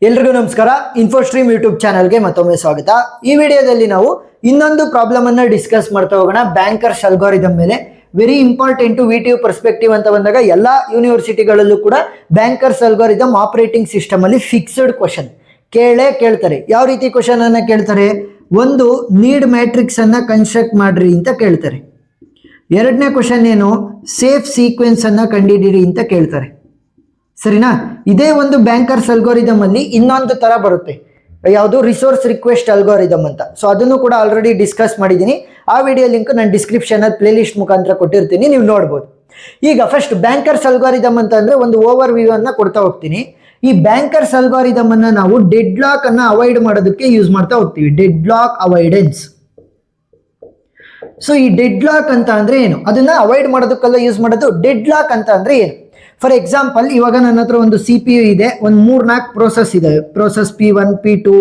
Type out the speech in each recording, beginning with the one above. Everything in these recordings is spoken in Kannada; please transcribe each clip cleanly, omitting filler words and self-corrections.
ಎಲ್ರಿಗೂ ನಮಸ್ಕಾರ. ಇನ್ಫೋಸ್ಟ್ರೀಮ್ ಯೂಟ್ಯೂಬ್ ಚಾನಲ್ಗೆ ಮತ್ತೊಮ್ಮೆ ಸ್ವಾಗತ. ಈ ವಿಡಿಯೋದಲ್ಲಿ ನಾವು ಇನ್ನೊಂದು ಪ್ರಾಬ್ಲಮ್ ಅನ್ನ ಡಿಸ್ಕಸ್ ಮಾಡ್ತಾ ಹೋಗೋಣ ಬ್ಯಾಂಕರ್ಸ್ ಅಲ್ಗಾರಿದಮ್ ಮೇಲೆ. ವೆರಿ ಇಂಪಾರ್ಟೆಂಟ್ ವಿಟಿಯು ಪರ್ಸ್ಪೆಕ್ಟಿವ್ ಅಂತ ಬಂದಾಗ ಎಲ್ಲಾ ಯೂನಿವರ್ಸಿಟಿಗಳಲ್ಲೂ ಕೂಡ ಬ್ಯಾಂಕರ್ಸ್ ಅಲ್ಗಾರಿದಮ್ ಆಪರೇಟಿಂಗ್ ಸಿಸ್ಟಮ್ ಅಲ್ಲಿ ಫಿಕ್ಸ್ಡ್ ಕ್ವಶನ್ ಕೇಳ್ತಾರೆ. ಯಾವ ರೀತಿ ಕ್ವಶನ್ ಅನ್ನ ಕೇಳ್ತಾರೆ? ಒಂದು ನೀಡ್ ಮ್ಯಾಟ್ರಿಕ್ಸ್ ಅನ್ನ ಕನ್ಸ್ಟ್ರಕ್ಟ್ ಮಾಡ್ರಿ ಅಂತ ಕೇಳ್ತಾರೆ. ಎರಡನೇ ಕ್ವಶನ್ ಏನು? ಸೇಫ್ ಸೀಕ್ವೆನ್ಸ್ ಅನ್ನ ಕಂಡುಹಿಡಿಯಿರಿ ಅಂತ ಕೇಳ್ತಾರೆ. ಸರಿನಾ? ಇದೇ ಒಂದು ಬ್ಯಾಂಕರ್ಸ್ ಅಲ್ಗೋರಿದಮ್ ಅಲ್ಲಿ ಇನ್ನೊಂದು ತರ ಬರುತ್ತೆ, ಯಾವುದು ರಿಸೋರ್ಸ್ ರಿಕ್ವೆಸ್ಟ್ ಅಲ್ಗೋರಿದಮ್ ಅಂತ. ಸೊ ಅದನ್ನು ಕೂಡ ಆಲ್ರೆಡಿ ಡಿಸ್ಕಸ್ ಮಾಡಿದ್ದೀನಿ. ಆ ವಿಡಿಯೋ ಲಿಂಕ್ ನಾನು ಡಿಸ್ಕ್ರಿಪ್ಷನ್ ಅಲ್ಲಿ ಪ್ಲೇ ಲಿಸ್ಟ್ ಮುಖಾಂತರ ಕೊಟ್ಟಿರ್ತೀನಿ, ನೀವು ನೋಡ್ಬೋದು. ಈಗ ಫಸ್ಟ್ ಬ್ಯಾಂಕರ್ಸ್ ಅಲ್ಗೋರಿದಮ್ ಅಂತ ಅಂದ್ರೆ ಒಂದು ಓವರ್ ವ್ಯೂ ಅನ್ನ ಕೊಡ್ತಾ ಹೋಗ್ತೀನಿ. ಈ ಬ್ಯಾಂಕರ್ಸ್ ಅಲ್ಗೋರಿದಮ್ ಅನ್ನ ನಾವು ಡೆಡ್ ಲಾಕ್ ಅನ್ನ ಅವಾಯ್ಡ್ ಮಾಡೋದಕ್ಕೆ ಯೂಸ್ ಮಾಡ್ತಾ ಹೋಗ್ತೀವಿ, ಡೆಡ್ ಲಾಕ್ ಅವಾಯ್ಡೆನ್ಸ್. ಸೊ ಈ ಡೆಡ್ ಲಾಕ್ ಅಂತ ಅಂದ್ರೆ ಏನು? ಅದನ್ನ ಅವಾಯ್ಡ್ ಮಾಡೋದಕ್ಕೆಲ್ಲ ಯೂಸ್ ಮಾಡೋದು. ಡೆಡ್ ಲಾಕ್ ಅಂತ ಅಂದ್ರೆ ಏನು? ಫಾರ್ ಎಕ್ಸಾಂಪಲ್, ಇವಾಗ ನನ್ನ ಹತ್ರ ಒಂದು CPU ಇದೆ, ಒಂದು 3-4 ಪ್ರೋಸೆಸ್ ಇದೆ, ಪ್ರೋಸೆಸ್ P1, P2,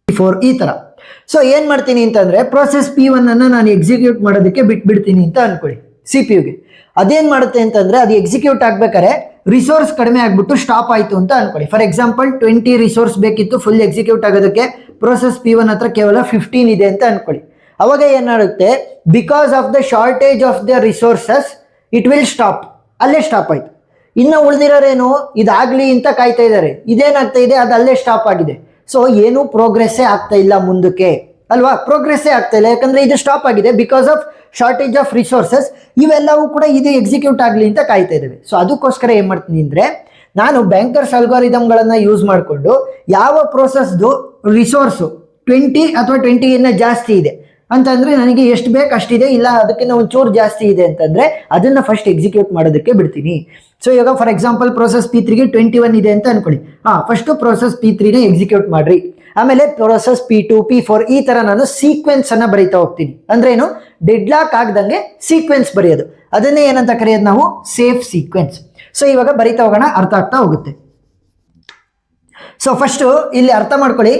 P4 ಈ ತರ. ಸೊ ಏನ್ ಮಾಡ್ತೀನಿ ಅಂತಂದ್ರೆ ಪ್ರೋಸೆಸ್ P1 ಅನ್ನ ನಾನು ಎಕ್ಸಿಕ್ಯೂಟ್ ಮಾಡೋದಕ್ಕೆ ಬಿಟ್ಬಿಡ್ತೀನಿ ಅಂತ ಅನ್ಕೊಳ್ಳಿ CPU-ಗೆ. ಅದೇನ್ ಮಾಡುತ್ತೆ ಅಂತಂದ್ರೆ ಅದು ಎಕ್ಸಿಕ್ಯೂಟ್ ಆಗ್ಬೇಕಾದ್ರೆ ರಿಸೋರ್ಸ್ ಕಡಿಮೆ ಆಗ್ಬಿಟ್ಟು ಸ್ಟಾಪ್ ಆಯ್ತು ಅಂತ ಅನ್ಕೊಳ್ಳಿ. ಫಾರ್ ಎಕ್ಸಾಂಪಲ್ 20 ರಿಸೋರ್ಸ್ ಬೇಕಿತ್ತು ಫುಲ್ ಎಕ್ಸಿಕ್ಯೂಟ್ ಆಗೋದಕ್ಕೆ, ಪ್ರೋಸೆಸ್ P1 ಹತ್ರ ಕೇವಲ 15 ಇದೆ ಅಂತ ಅನ್ಕೊಳ್ಳಿ. ಅವಾಗ ಏನಾಗುತ್ತೆ? Because of the shortage of the resources it will stop. ಅಲ್ಲೇ ಸ್ಟಾಪ್ ಆಯ್ತು. ಇನ್ನು ಉಳಿದಿರೋರೇನು ಇದಾಗ್ಲಿ ಅಂತ ಕಾಯ್ತಾ ಇದ್ದಾರೆ. ಇದೇನಾಗ್ತಾ ಇದೆ? ಅದು ಅಲ್ಲೇ ಸ್ಟಾಪ್ ಆಗಿದೆ. ಸೊ ಏನು ಪ್ರೋಗ್ರೆಸ್ಸೇ ಆಗ್ತಾ ಇಲ್ಲ ಮುಂದಕ್ಕೆ, ಅಲ್ವಾ? ಪ್ರೋಗ್ರೆಸ್ಸೇ ಆಗ್ತಾ ಇಲ್ಲ, ಯಾಕಂದ್ರೆ ಇದು ಸ್ಟಾಪ್ ಆಗಿದೆ because of shortage of resources. ಇವೆಲ್ಲವೂ ಕೂಡ ಇದು ಎಕ್ಸಿಕ್ಯೂಟ್ ಆಗಲಿ ಅಂತ ಕಾಯ್ತಾ ಇದ್ದೇವೆ. ಸೊ ಅದಕ್ಕೋಸ್ಕರ ಏನ್ ಮಾಡ್ತೀನಿ ಅಂದ್ರೆ ನಾನು ಬ್ಯಾಂಕರ್ಸ್ ಅಲ್ಗಾರಿದಮ್ಗಳನ್ನ ಯೂಸ್ ಮಾಡಿಕೊಂಡು ಯಾವ ಪ್ರೋಸೆಸ್ದು ರಿಸೋರ್ಸು 20 ಅಥವಾ 20 ಜಾಸ್ತಿ ಇದೆ ಅಂತಂದ್ರೆ ನನಗೆ ಎಷ್ಟು ಬೇಕು ಅಷ್ಟಿದೆ, ಇಲ್ಲ ಅದಕ್ಕಿಂತ ಒಂಚೂರು ಜಾಸ್ತಿ ಇದೆ ಅಂತಂದ್ರೆ ಅದನ್ನ ಫಸ್ಟ್ ಎಕ್ಸಿಕ್ಯೂಟ್ ಮಾಡೋದಕ್ಕೆ ಬಿಡ್ತೀನಿ. ಸೊ ಇವಾಗ ಫಾರ್ ಎಕ್ಸಾಂಪಲ್ ಪ್ರೋಸೆಸ್ P3ಗೆ 21 ಇದೆ ಅಂತ ಅನ್ಕೊಳ್ಳಿ. ಫಸ್ಟ್ ಪ್ರೋಸೆಸ್ P3ನ ಎಕ್ಸಿಕ್ಯೂಟ್ ಮಾಡ್ರಿ, ಆಮೇಲೆ ಪ್ರೋಸೆಸ್ P2, P4 ಈ ತರ ನಾನು ಸೀಕ್ವೆನ್ಸ್ ಅನ್ನ ಬರೀತಾ ಹೋಗ್ತೀನಿ. ಅಂದ್ರೆ ಏನು? ಡೆಡ್ ಲಾಕ್ ಆಗ್ದಂಗೆ ಸೀಕ್ವೆನ್ಸ್ ಬರೆಯೋದು. ಅದನ್ನೇ ಏನಂತ ಕರೆಯೋದು ನಾವು? Safe sequence. ಸೊ ಇವಾಗ ಬರೀತಾ ಹೋಗೋಣ, ಅರ್ಥ ಆಗ್ತಾ ಹೋಗುತ್ತೆ. ಸೊ ಫಸ್ಟ್ ಇಲ್ಲಿ ಅರ್ಥ ಮಾಡ್ಕೊಳ್ಳಿ,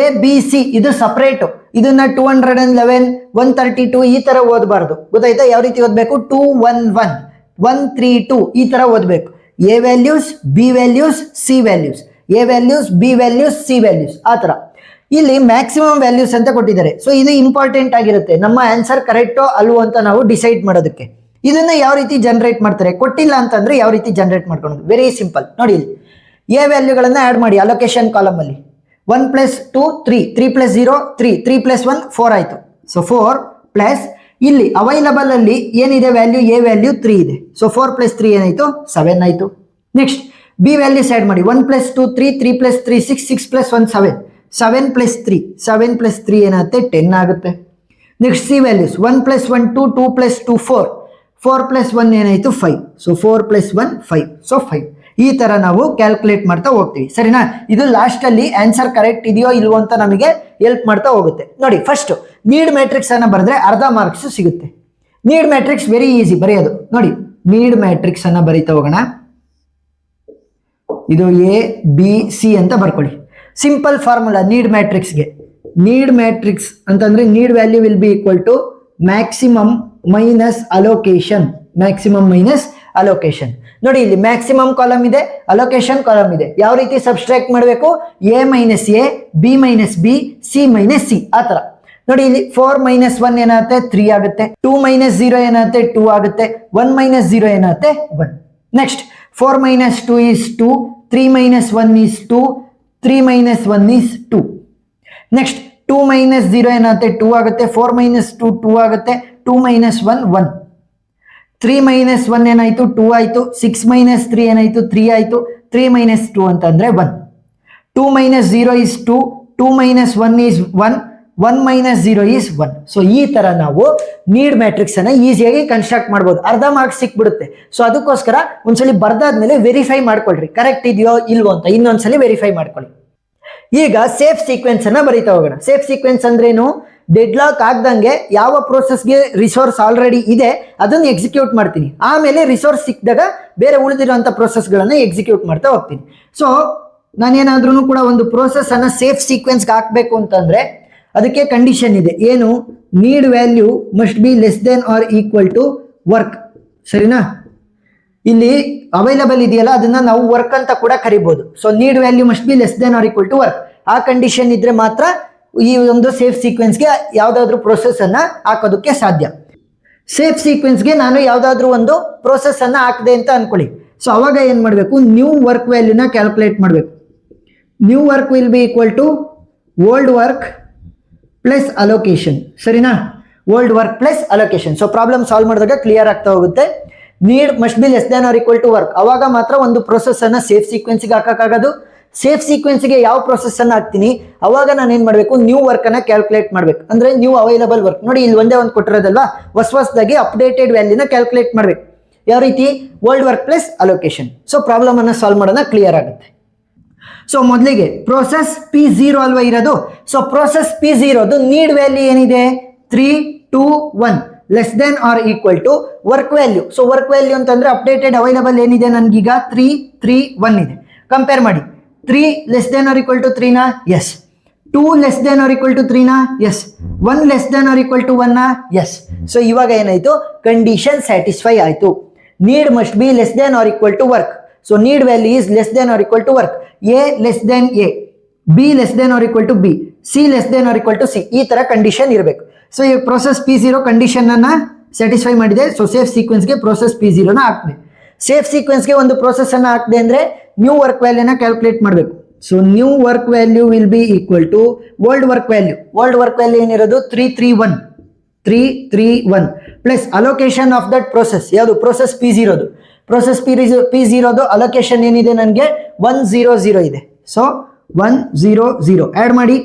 ABC ಇದು ಸಪರೇಟು. ಇದನ್ನ 211, 132 ಈ ತರ ಓದಬಾರ್ದು, ಗೊತ್ತಾಯ್ತಾ? ಯಾವ ರೀತಿ ಓದಬೇಕು? 211, 132 ಈ ತರ ಓದಬೇಕು. A values, B values, C values, A values, B values, C values ಆ ತರ. ಇಲ್ಲಿ ಮ್ಯಾಕ್ಸಿಮಮ್ ವ್ಯಾಲ್ಯೂಸ್ ಅಂತ ಕೊಟ್ಟಿದ್ದಾರೆ. ಸೊ ಇದು ಇಂಪಾರ್ಟೆಂಟ್ ಆಗಿರುತ್ತೆ ನಮ್ಮ ಆನ್ಸರ್ ಕರೆಕ್ಟೋ ಅಲ್ವೋ ಅಂತ ನಾವು ಡಿಸೈಡ್ ಮಾಡೋದಕ್ಕೆ. ಇದನ್ನ ಯಾವ ರೀತಿ ಜನರೇಟ್ ಮಾಡ್ತಾರೆ? ಕೊಟ್ಟಿಲ್ಲ ಅಂತಂದ್ರೆ ಯಾವ ರೀತಿ ಜನರೇಟ್ ಮಾಡ್ಕೊಳ್ಳೋದು? Very simple. ನೋಡಿ, ಇಲ್ಲಿ A ವ್ಯಾಲ್ಯೂಗಳನ್ನ ಆಡ್ ಮಾಡಿ ಅಲೋಕೇಶನ್ ಕಾಲಮ್ ಅಲ್ಲಿ. 1 + 2 3, 3 + 0 3, 3 + 1 4 ಆಯ್ತು. ಸೊ 4 ಪ್ಲಸ್ ಇಲ್ಲಿ ಅವೈಲಬಲ್ ಅಲ್ಲಿ ಏನಿದೆ ವ್ಯಾಲ್ಯೂ? A ವ್ಯಾಲ್ಯೂ 3 ಇದೆ. ಸೊ 4 + 3 ಏನಾಯ್ತು? 7 ಆಯ್ತು. ನೆಕ್ಸ್ಟ್ B ವ್ಯಾಲ್ಯೂಸ್ ಆಡ್ ಮಾಡಿ. 1 + 2 3, 3 + 3 6, 6 + 1 7, 7 + 3, 7 + 3 ಏನಾಗುತ್ತೆ? 10 ಆಗುತ್ತೆ. ನೆಕ್ಸ್ಟ್ C ವ್ಯಾಲ್ಯೂಸ್ 1 + 1 2, 2 + 2 4, 4 + 1 ಏನಾಯ್ತು? 5. ಸೊ 4 + 1 5. ಸೊ 5 ಈ ತರ ನಾವು ಕ್ಯಾಲ್ಕುಲೇಟ್ ಮಾಡ್ತಾ ಹೋಗ್ತೀವಿ. ಸರಿನಾ? ಇದು ಲಾಸ್ಟ್ ಅಲ್ಲಿ ಆನ್ಸರ್ ಕರೆಕ್ಟ್ ಇದೆಯೋ ಇಲ್ವೋ ಅಂತ ನಮಗೆ ಹೆಲ್ಪ್ ಮಾಡ್ತಾ ಹೋಗುತ್ತೆ. ನೋಡಿ, ಫಸ್ಟ್ ನೀಡ್ ಮ್ಯಾಟ್ರಿಕ್ಸ್ ಅನ್ನ ಬರೆದ್ರೆ ಅರ್ಧ ಮಾರ್ಕ್ಸ್ ಸಿಗುತ್ತೆ. ನೀಡ್ ಮ್ಯಾಟ್ರಿಕ್ಸ್ ವೆರಿ ಈಸಿ ಬರೆಯೋದು. ನೋಡಿ, ನೀಡ್ ಮ್ಯಾಟ್ರಿಕ್ಸ್ ಅನ್ನ ಬರೀತಾ ಹೋಗೋಣ. ಇದು ABC ಅಂತ ಬರ್ಕೊಳ್ಳಿ. ಸಿಂಪಲ್ ಫಾರ್ಮುಲಾ ನೀಡ್ ಮ್ಯಾಟ್ರಿಕ್ಸ್ಗೆ. ನೀಡ್ ಮ್ಯಾಟ್ರಿಕ್ಸ್ ಅಂತಂದ್ರೆ need value will be equal to maximum minus allocation. Maximum minus allocation. ನೋಡಿ, ಇಲ್ಲಿ ಮ್ಯಾಕ್ಸಿಮಮ್ ಕಾಲಮ್ ಇದೆ, ಅಲೋಕೇಶನ್ ಕಾಲಮ್ ಇದೆ. ಯಾವ ರೀತಿ ಸಬ್ಸ್ಟ್ರಾಕ್ಟ್ ಮಾಡಬೇಕು? A - A, B - B, C - C ಆ ತರ. ನೋಡಿ, ಇಲ್ಲಿ 4 - 1 ಏನಾಗುತ್ತೆ? 3 ಆಗುತ್ತೆ. 2 - 0 ಏನಾಗುತ್ತೆ? 2 ಆಗುತ್ತೆ. 1 - 0 ಏನಾಗುತ್ತೆ? 1. Next 4 - 2 is 2, 3 - 1 is 2, 3 - 1 is 2. Next 2 - 0 ಏನಾಗುತ್ತೆ? 2 ಆಗುತ್ತೆ. 4 - 2 2 ಆಗುತ್ತೆ. 2 - 1 1. 3 - 1 ಏನಾಯ್ತು? 2 ಆಯ್ತು. 6 - 3 ಏನಾಯ್ತು? 3 ಆಯ್ತು. 3 - 2 ಅಂತಂದ್ರೆ 1. 2 - 0 is 2, 2 - 1 is 1, 1 - 0 is 1. ಸೊ ಈ ತರ ನಾವು ನೀಡ್ ಮ್ಯಾಟ್ರಿಕ್ಸ್ ಅನ್ನ ಈಸಿಯಾಗಿ ಕನ್ಸ್ಟ್ರಕ್ಟ್ ಮಾಡ್ಬೋದು. ಅರ್ಧ ಮಾರ್ಕ್ಸ್ ಸಿಕ್ಬಿಡುತ್ತೆ. ಸೊ ಅದಕ್ಕೋಸ್ಕರ ಒಂದ್ಸಲಿ ಬರ್ದಾದ್ಮೇಲೆ ವೆರಿಫೈ ಮಾಡ್ಕೊಳ್ರಿ ಕರೆಕ್ಟ್ ಇದೆಯೋ ಇಲ್ವೋ ಅಂತ. ಇನ್ನೊಂದ್ಸಲಿ ವೆರಿಫೈ ಮಾಡ್ಕೊಳ್ಳಿ. ಈಗ ಸೇಫ್ ಸೀಕ್ವೆನ್ಸ್ ಅನ್ನ ಬರೀತಾ ಹೋಗೋಣ. ಸೇಫ್ ಸೀಕ್ವೆನ್ಸ್ ಅಂದ್ರೇನು? ಡೆಡ್ ಲಾಕ್ ಆಗ್ದಂಗೆ ಯಾವ ಪ್ರೋಸೆಸ್ಗೆ ರಿಸೋರ್ಸ್ ಆಲ್ರೆಡಿ ಇದೆ ಅದನ್ನ ಎಕ್ಸಿಕ್ಯೂಟ್ ಮಾಡ್ತೀನಿ. ಆಮೇಲೆ ರಿಸೋರ್ಸ್ ಸಿಕ್ಕಿದಾಗ ಬೇರೆ ಉಳಿದಿರುವಂತ ಪ್ರೋಸೆಸ್ಗಳನ್ನ ಎಕ್ಸಿಕ್ಯೂಟ್ ಮಾಡ್ತಾ ಹೋಗ್ತೀನಿ. ಸೊ ನಾನೇನಾದ್ರೂ ಕೂಡ ಒಂದು ಪ್ರೋಸೆಸ್ ಅನ್ನ ಸೇಫ್ ಸೀಕ್ವೆನ್ಸ್ಗೆ ಹಾಕ್ಬೇಕು ಅಂತಂದ್ರೆ ಅದಕ್ಕೆ ಕಂಡೀಷನ್ ಇದೆ. ಏನು? Need value must be less than or equal to work. ಸರಿನಾ? ಇಲ್ಲಿ ಅವೈಲಬಲ್ ಇದೆಯಲ್ಲ ಅದನ್ನ ನಾವು ವರ್ಕ್ ಅಂತ ಕೂಡ ಕರಿಬಹುದು. So need value must be less than or equal to work. ಆ ಕಂಡೀಷನ್ ಇದ್ರೆ ಮಾತ್ರ ಈ ಒಂದು ಸೇಫ್ ಸೀಕ್ವೆನ್ಸ್ಗೆ ಯಾವ್ದಾದ್ರು ಪ್ರೋಸೆಸ್ ಅನ್ನ ಹಾಕೋದಕ್ಕೆ ಸಾಧ್ಯ. ಸೇಫ್ ಸೀಕ್ವೆನ್ಸ್ಗೆ ನಾನು ಯಾವ್ದಾದ್ರು ಒಂದು ಪ್ರೋಸೆಸ್ ಅನ್ನ ಹಾಕಿದೆ ಅಂತ ಅನ್ಕೊಳ್ಳಿ. ಸೊ ಅವಾಗ ಏನ್ ಮಾಡಬೇಕು, ನ್ಯೂ ವರ್ಕ್ ವ್ಯಾಲ್ಯೂನ ಕ್ಯಾಲ್ಕುಲೇಟ್ ಮಾಡಬೇಕು. New work will be equal to old work plus allocation. ಸರಿನಾ? Old work plus allocation. So problem solve ಮಾಡಿದಾಗ ಕ್ಲಿಯರ್ ಆಗ್ತಾ ಹೋಗುತ್ತೆ. Need must be less than or equal to work. ಅವಾಗ ಮಾತ್ರ ಒಂದು ಪ್ರೋಸೆಸ್ ಅನ್ನ ಸೇಫ್ ಸೀಕ್ವೆನ್ಸ್ಗೆ ಹಾಕಕ್ಕಾಗೋದು. ಸೇಫ್ ಸೀಕ್ವೆನ್ಸ್ಗೆ ಯಾವ ಪ್ರೋಸೆಸ್ ಅನ್ನ ಹಾಕ್ತೀನಿ ಅವಾಗ ನಾನು ಏನ್ ಮಾಡಬೇಕು, ನ್ಯೂ ವರ್ಕ್ ಅನ್ನ ಕ್ಯಾಲ್ಕುಲೇಟ್ ಮಾಡ್ಬೇಕು. ಅಂದ್ರೆ ನ್ಯೂ ಅವೈಲಬಲ್ ವರ್ಕ್. ನೋಡಿ ಇಲ್ಲಿ ಒಂದೇ ಒಂದು ಕೊಟ್ಟಿರೋದಲ್ವಾ, ಹೊಸದಾಗಿ ಅಪ್ಡೇಟೆಡ್ ವ್ಯಾಲ್ಯೂನ ಕ್ಯಾಲ್ಕುಲೇಟ್ ಮಾಡ್ಬೇಕು. ಯಾವ ರೀತಿ? Old work plus allocation. So problem ಅನ್ನ ಸಾಲ್ವ್ ಮಾಡೋಣ, ಕ್ಲಿಯರ್ ಆಗುತ್ತೆ. ಸೊ ಮೊದಲಿಗೆ ಪ್ರೋಸೆಸ್ P0 ಅಲ್ವಾ ಇರೋದು. So process P0 need value ಏನಿದೆ? 3, 2, 1 less than or equal to work value. So work value ಅಂತಂದ್ರೆ ಅಪ್ಡೇಟೆಡ್ ಅವೈಲಬಲ್ ಏನಿದೆ ನನ್ಗೀಗ 3, 3, 1 ಇದೆ. ಕಂಪೇರ್ ಮಾಡಿ. 3 less than or equal to 3 ನಾ? Yes. 2 less than or equal to 3 ನಾ? Yes. 1 less than or equal to 1 ನಾ? ಎಸ್. ಸೊ ಇವಾಗ ಏನಾಯ್ತು? ಕಂಡೀಷನ್ ಸ್ಯಾಟಿಸ್ಫೈ ಆಯ್ತು. Need must be less than or equal to work. So need value is less than or equal to work. A less than A, B less than or equal to B, C less than or equal to C. ಈ ತರ ಕಂಡೀಷನ್ ಇರಬೇಕು. ಸೊ ಈ ಪ್ರೋಸೆಸ್ P0 ಕಂಡೀಷನ್ ಅನ್ನ ಸ್ಯಾಟಿಸ್ಫೈ ಮಾಡಿದೆ. ಸೊ ಸೇಫ್ ಸೀಕ್ವೆನ್ಸ್ಗೆ ಪ್ರೋಸೆಸ್ P0 ನ ಹಾಕಿದೆ. ಸೇಫ್ ಸೀಕ್ವೆನ್ಸ್ಗೆ ಒಂದು ಪ್ರೋಸೆಸ್ ಅನ್ನ ಹಾಕಿದೆ ಅಂದ್ರೆ ನ್ಯೂ ವರ್ಕ್ ವ್ಯಾಲ್ಯೂನ ಕ್ಯಾಲ್ಕುಲೇಟ್ ಮಾಡಬೇಕು. So new work value will be equal to old work value. Old work value ಏನಿರೋದು 331 plus allocation of that process. ಯಾವುದು? Process P0. Process P0 allocation ಏನಿದೆ ನನಗೆ 100 ಇದೆ. ಸೊ 100 ಆಡ್ ಮಾಡಿ.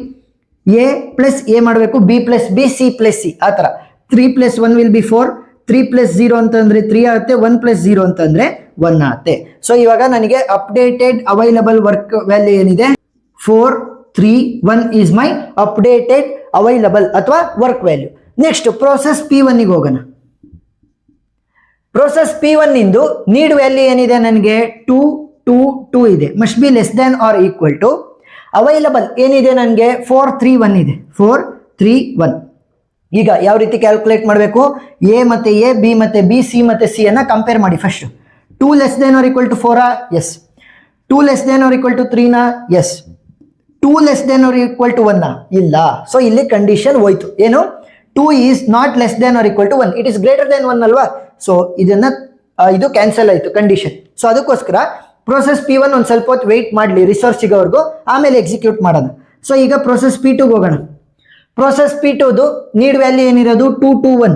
ಎ ಪ್ಲಸ್ ಎ ಮಾಡಬೇಕು, B plus B, C plus C. ಆ ಥರ 3 + 1 ವಿಲ್ ಬಿ 4. 3 + 0 ಅಂತಂದ್ರೆ 3 ಆಗುತ್ತೆ. 1 + 0 ಅಂತಂದ್ರೆ 1 ಆಗುತ್ತೆ. ಸೊ ಇವಾಗ ನನಗೆ ಅಪ್ಡೇಟೆಡ್ ಅವೈಲಬಲ್ ವರ್ಕ್ ವ್ಯಾಲ್ಯೂ ಏನಿದೆ 431 ಈಸ್ ಮೈ ಅಪ್ಡೇಟೆಡ್ ಅವೈಲಬಲ್ ಅಥವಾ work value. Next process P1 ಗೆ ಹೋಗೋಣ. ಪ್ರೋಸೆಸ್ P1 ಇಂದು ನೀಡ್ ವ್ಯಾಲ್ಯೂ ಏನಿದೆ ನನಗೆ 2 ಇದೆ. Must be less than or equal to available ಏನಿದೆ ನನಗೆ 431 ಇದೆ. 431. ಈಗ ಯಾವ ರೀತಿ ಕ್ಯಾಲ್ಕುಲೇಟ್ ಮಾಡಬೇಕು? ಎ ಮತ್ತೆ ಎ, ಬಿ ಮತ್ತೆ ಬಿ, ಸಿ ಮತ್ತೆ ಸಿ ಅನ್ನ ಕಂಪೇರ್ ಮಾಡಿ. First 2 less than or equal to 4 yes. 2 less than or equal to 3 ನಾ? Yes. 2 less than or equal to 1 ಇಲ್ಲ. ಸೊ ಇಲ್ಲಿ ಕಂಡೀಷನ್ ಹೋಯ್ತು. ಏನು? 2 is not less than or equal to 1. It is greater than 1 ಅಲ್ವಾ? ಸೊ ಇದು ಕ್ಯಾನ್ಸಲ್ ಆಯ್ತು ಕಂಡೀಷನ್. ಸೊ ಅದಕ್ಕೋಸ್ಕರ ಪ್ರೋಸೆಸ್ P1 ಒಂದು ಸ್ವಲ್ಪ ಹೊತ್ತು ವೆಯ್ಟ್ ಮಾಡಲಿ ರಿಸೋರ್ಸ್ ಸಿಗೋವರೆಗೂ, ಆಮೇಲೆ ಎಕ್ಸಿಕ್ಯೂಟ್ ಮಾಡೋಣ. ಸೊ ಈಗ ಪ್ರೋಸೆಸ್ P2 ಹೋಗೋಣ. ಪ್ರೋಸೆಸ್ P2 ನೀಡ್ ವ್ಯಾಲ್ಯೂ ಏನಿರೋದು 221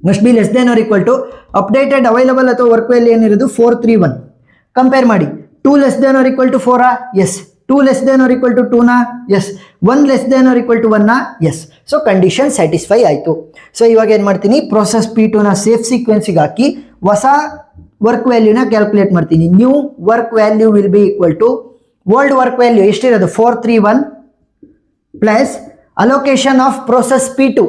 must be less than or equal to updated available ಅಥವಾ ವರ್ಕ್ ವ್ಯಾಲ್ಯೂ ಏನಿರೋದು 431. ಕಂಪೇರ್ ಮಾಡಿ. 2 less than or equal to 4 yes. 2 less than or equal to 2 ನಾ? Yes. 1 less than or equal to 1 ನಾ? ಎಸ್. ಸೊ ಕಂಡೀಷನ್ ಸ್ಯಾಟಿಸ್ಫೈ ಆಯಿತು. ಸೊ ಇವಾಗ ಏನು ಮಾಡ್ತೀನಿ, ಪ್ರೋಸೆಸ್ P2 ನ ಸೇಫ್ ಸೀಕ್ವೆನ್ಸಿಗೆ ಹಾಕಿ ಹೊಸ ವರ್ಕ್ ವ್ಯಾಲ್ಯೂನ ಕ್ಯಾಲ್ಕುಲೇಟ್ ಮಾಡ್ತೀನಿ. New work value will be equal to old work value ಎಷ್ಟಿರೋದು 431 plus allocation of process P2.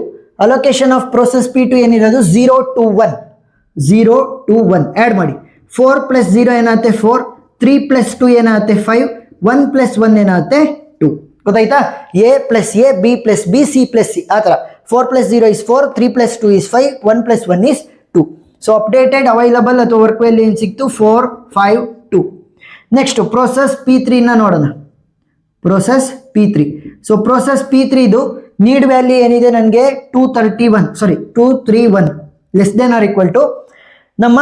Allocation of process P2 ಏನಿರೋದು 021 ಆ್ಯಡ್ ಮಾಡಿ. 4 + 0 ಏನಾಗುತ್ತೆ 4, 3 + 2 ಏನಾಗುತ್ತೆ 5, 1 + 1 ಏನಾಗುತ್ತೆ 2. ಗೊತ್ತಾಯ್ತಾ? A plus A, B plus B, C plus C. ಆ ಥರ 4 + 0 is 4, 3 + 2 is 5, 1 + 1 is 2. So updated available ಅಥವಾ ವರ್ಕ್ ವ್ಯಾಲ್ಯೂ ಏನು ಸಿಕ್ತು 452. ನೆಕ್ಸ್ಟ್ ಪ್ರೋಸೆಸ್ P3 ನ ನೋಡೋಣ. Process P3. So process P3 need value ಏನಿದೆ ನನಗೆ 231 less than or equal to ನಮ್ಮ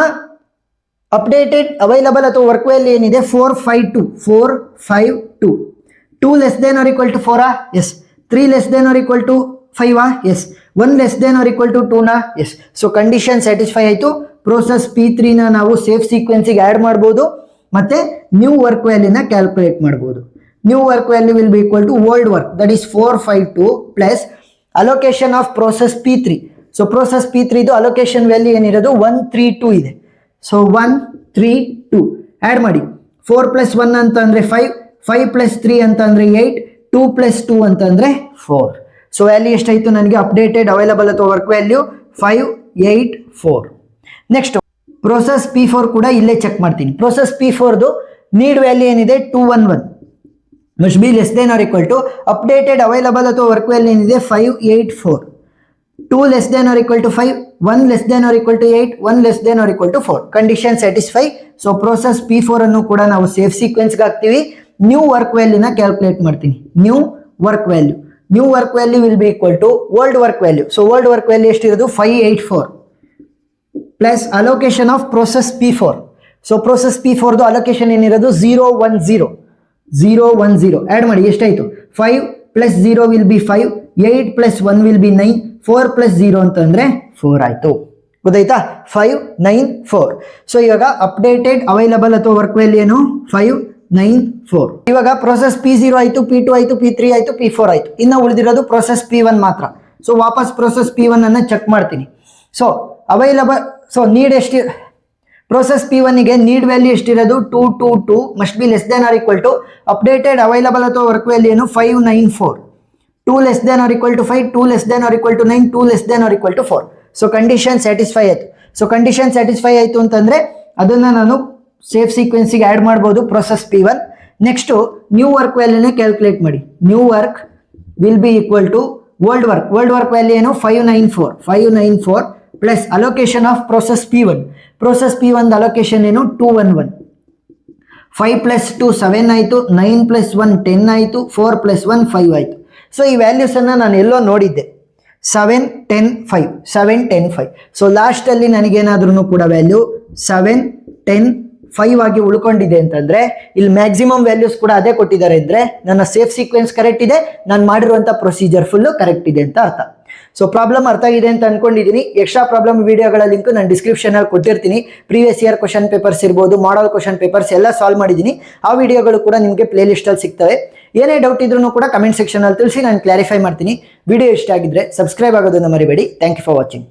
ಅಪ್ಡೇಟೆಡ್ ಅವೈಲಬಲ್ ಅಥವಾ ವರ್ಕ್ ವ್ಯಾಲ್ಯೂ ಏನಿದೆ 452. 2 less than or equal to 4 yes. 3 less than or equal to 5 yes. 1 less than or equal to 2 yes. So condition satisfy ಆಯಿತು. ಪ್ರೋಸೆಸ್ P3 ನ ನಾವು ಸೇಫ್ ಸೀಕ್ವೆನ್ಸಿಗೆ ಆ್ಯಡ್ ಮಾಡ್ಬೋದು ಮತ್ತೆ ನ್ಯೂ ವರ್ಕ್ ವ್ಯಾಲ್ಯೂನ ಕ್ಯಾಲ್ಕುಲೇಟ್ ಮಾಡ್ಬೋದು. New work value will be equal to old work that is 452 plus allocation of process P3. So process P3 allocation value ಏನಿರೋದು 132 ಇದೆ. ಸೊ 132 ಆ್ಯಡ್ ಮಾಡಿ. 4 + 1 ಅಂತಂದ್ರೆ 5, 5 + 3 ಅಂತಂದ್ರೆ 8, 2 + 2 ಅಂತಂದ್ರೆ 4. ಸೊ ವ್ಯಾಲ್ಯೂ ಎಷ್ಟಾಯಿತು ನನಗೆ ಅಪ್ಡೇಟೆಡ್ ಅವೈಲಬಲ್ ಅಥವಾ work value 584. Next process P4 ಕೂಡ ಇಲ್ಲೇ ಚೆಕ್ ಮಾಡ್ತೀನಿ. ಪ್ರೋಸೆಸ್ P4 ನೀಡ್ ವ್ಯಾಲ್ಯೂ ಏನಿದೆ 211 must be less than or equal to updated available ಅಥವಾ ವರ್ಕ್ ವ್ಯಾಲ್ಯೂ ಏನಿದೆ 584. 2 less than or equal to 5 1 less than or equal to 8, 1 less than or equal to 4. Condition satisfy. So process P4 ಅನ್ನು ಕೂಡ ನಾವು ಸೇಫ್ ಸೀಕ್ವೆನ್ಸ್ಗೆ ಹಾಕ್ತೀವಿ. ನ್ಯೂ ವರ್ಕ್ ವ್ಯಾಲ್ಯೂನ ಕ್ಯಾಲ್ಕುಲೇಟ್ ಮಾಡ್ತೀನಿ. New work value will be equal to old work value. So old work value ಎಷ್ಟಿರೋದು 584 plus allocation of process P4. So process P4 allocation ಏನಿರೋದು 010 ಆಡ್ ಮಾಡಿ ಎಷ್ಟಾಯ್ತು? 5 plus 0 will be 5, 8 plus 1 will be 9, 4 plus 0 ಅಂತಂದ್ರೆ 4 ಆಯ್ತು. ಗೊತ್ತಾಯ್ತಾ? 594. ಸೊ ಇವಾಗ ಅಪ್ಡೇಟೆಡ್ ಅವೈಲಬಲ್ ಅಥವಾ ವರ್ಕ್ ವ್ಯಾಲ್ಯೂ ಏನು? 594. ಇವಾಗ ಪ್ರೋಸೆಸ್ P0 ಆಯ್ತು, P2 ಆಯ್ತು, P3 ಆಯ್ತು, P4 ಆಯ್ತು. ಇನ್ನು ಉಳಿದಿರೋದು ಪ್ರೋಸೆಸ್ P1 ಮಾತ್ರ. ಸೊ ವಾಪಸ್ ಪ್ರೋಸೆಸ್ P1 ಅನ್ನ ಚೆಕ್ ಮಾಡ್ತೀನಿ. ಸೊ ಅವೈಲಬಲ್, ಸೊ ನೀಡ್ ಎಷ್ಟು? ಪ್ರೋಸೆಸ್ P1 ಗೆ ನೀಡ್ ವ್ಯಾಲ್ಯೂ ಎಷ್ಟಿರೋದು? 222 must be less than or equal to updated available ಅಥವಾ ವರ್ಕ್ ವ್ಯಾಲ್ಯೂ ಏನು? 594. 2 less than or equal to 5, 2 less than or equal to 9, 2 less than or equal to 4. So condition satisfy ಆಯ್ತು. ಸೊ ಕಂಡೀಷನ್ ಸ್ಯಾಟಿಸ್ಫೈ ಆಯ್ತು ಅಂತಂದ್ರೆ ಅದನ್ನ ನಾನು ಸೇಫ್ ಸೀಕ್ವೆನ್ಸಿಗೆ ಆಡ್ ಮಾಡ್ಬೋದು process P1. Next new work ವ್ಯಾಲ್ಯೂನ ಕ್ಯಾಲ್ಕುಲೇಟ್ ಮಾಡಿ. New work will be equal to old work value ಏನು? 594 plus allocation of process P1. Process P1 allocation ಏನು? 211. 5 ಪ್ಲಸ್ 2 7 ಆಯಿತು, 9 ಪ್ಲಸ್ 1 10 ಆಯಿತು, 4 ಪ್ಲಸ್ 1 5 ಆಯಿತು. ಸೊ ಈ ವ್ಯಾಲ್ಯೂಸನ್ನು ನಾನು ಎಲ್ಲೋ ನೋಡಿದ್ದೆ. 7 10 5 7 10 5. ಸೊ ಲಾಸ್ಟಲ್ಲಿ ನನಗೇನಾದ್ರೂ ಕೂಡ ವ್ಯಾಲ್ಯೂ 7 10 5 ಆಗಿ ಉಳ್ಕೊಂಡಿದೆ ಅಂತಂದ್ರೆ ಇಲ್ಲಿ ಮ್ಯಾಕ್ಸಿಮಮ್ ವ್ಯಾಲ್ಯೂಸ್ ಕೂಡ ಅದೇ ಕೊಟ್ಟಿದ್ದಾರೆ ಅಂದ್ರೆ ನನ್ನ ಸೇಫ್ ಸೀಕ್ವೆನ್ಸ್ ಕರೆಕ್ಟ್ ಇದೆ, ನಾನು ಮಾಡಿರುವಂಥ ಪ್ರೊಸೀಜರ್ ಫುಲ್ಲು ಕರೆಕ್ಟ್ ಇದೆ ಅಂತ ಅರ್ಥ. ಸೊ ಪ್ರಾಬ್ಲಮ್ ಅರ್ಥ ಆಗಿದೆ ಅಂತ ಅನ್ಕೊಂಡಿದ್ದೀನಿ. ಎಕ್ಸ್ಟ್ರಾ ಪ್ರಾಬ್ಲಮ್ ವಿಡಿಯೋಗಳ ಲಿಂಕ್ ನಾನು ಡಿಸ್ಕ್ರಿಪ್ಷನ್ ಅಲ್ಲಿ ಕೊಟ್ಟಿರ್ತೀನಿ. ಪ್ರೀವಿಯಸ್ ಇಯರ್ ಕ್ವಶನ್ ಪೇಪರ್ಸ್ ಇರ್ಬೋದು, ಮಾಡಲ್ ಕ್ವಶನ್ ಪೇಪರ್ಸ್ ಎಲ್ಲ ಸಾಲ್ವ್ ಮಾಡಿದ್ದೀನಿ. ಆ ವಿಡಿಯೋಗಳು ಕೂಡ ನಿಮಗೆ ಪ್ಲೇ ಲಿಸ್ಟ್ ಅಲ್ಲಿ ಸಿಗ್ತವೆ. ಏನೇ ಡೌಟ್ ಇದ್ರೂ ಕೂಡ ಕಮೆಂಟ್ ಸೆಕ್ಷನ್ ಅಲ್ಲಿ ತಿಳಿಸಿ, ನಾನು ಕ್ಲಾರಿಫೈ ಮಾಡ್ತೀನಿ. ವಿಡಿಯೋ ಇಷ್ಟ ಆಗಿದ್ರೆ ಸಬ್ಸ್ಕ್ರೈಬ್ ಆಗೋದನ್ನ ಮರಿಬೇಡಿ. Thank you for watching.